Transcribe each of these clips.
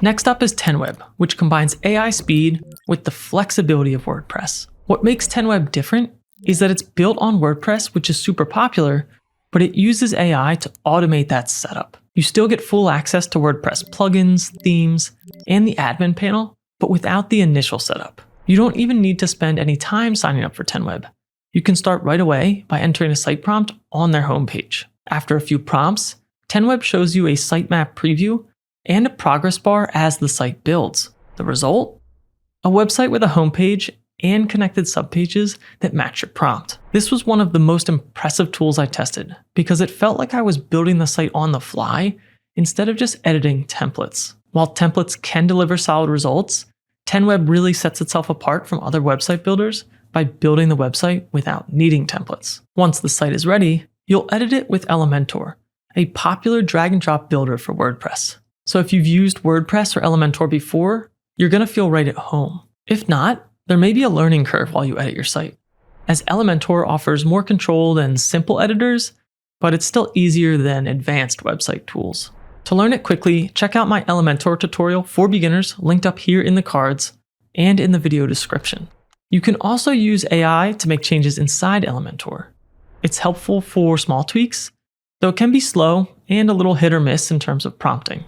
Next up is Tenweb, which combines AI speed with the flexibility of WordPress. What makes Tenweb different is that it's built on WordPress, which is super popular, but it uses AI to automate that setup. You still get full access to WordPress plugins, themes, and the admin panel, but without the initial setup. You don't even need to spend any time signing up for Tenweb. You can start right away by entering a site prompt on their homepage. After a few prompts, Tenweb shows you a sitemap preview and a progress bar as the site builds. The result? A website with a homepage and connected subpages that match your prompt. This was one of the most impressive tools I tested because it felt like I was building the site on the fly instead of just editing templates. While templates can deliver solid results, Tenweb really sets itself apart from other website builders by building the website without needing templates. Once the site is ready, you'll edit it with Elementor, a popular drag and drop builder for WordPress. So if you've used WordPress or Elementor before, you're going to feel right at home. If not, there may be a learning curve while you edit your site, as Elementor offers more control than simple editors, but it's still easier than advanced website tools. To learn it quickly, check out my Elementor tutorial for beginners linked up here in the cards and in the video description. You can also use AI to make changes inside Elementor. It's helpful for small tweaks, though it can be slow and a little hit or miss in terms of prompting.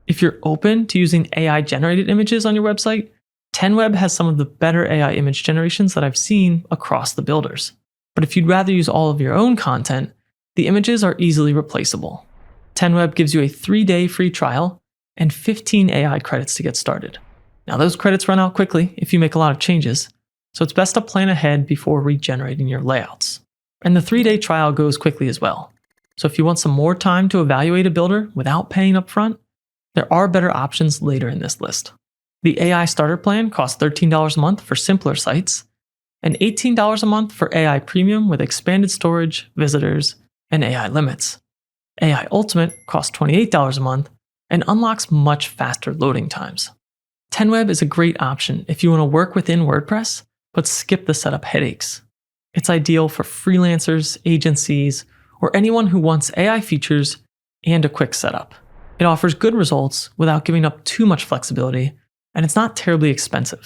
If you're open to using AI-generated images on your website, Tenweb has some of the better AI image generations that I've seen across the builders. But if you'd rather use all of your own content, the images are easily replaceable. Tenweb gives you a 3-day free trial and 15 AI credits to get started. Now those credits run out quickly if you make a lot of changes, so it's best to plan ahead before regenerating your layouts. And the 3-day trial goes quickly as well. So if you want some more time to evaluate a builder without paying upfront, there are better options later in this list. The AI starter plan costs $13 a month for simpler sites, and $18 a month for AI Premium with expanded storage, visitors, and AI limits. AI Ultimate costs $28 a month and unlocks much faster loading times. Tenweb is a great option if you want to work within WordPress, but skip the setup headaches. It's ideal for freelancers, agencies, or anyone who wants AI features and a quick setup. It offers good results without giving up too much flexibility, and it's not terribly expensive.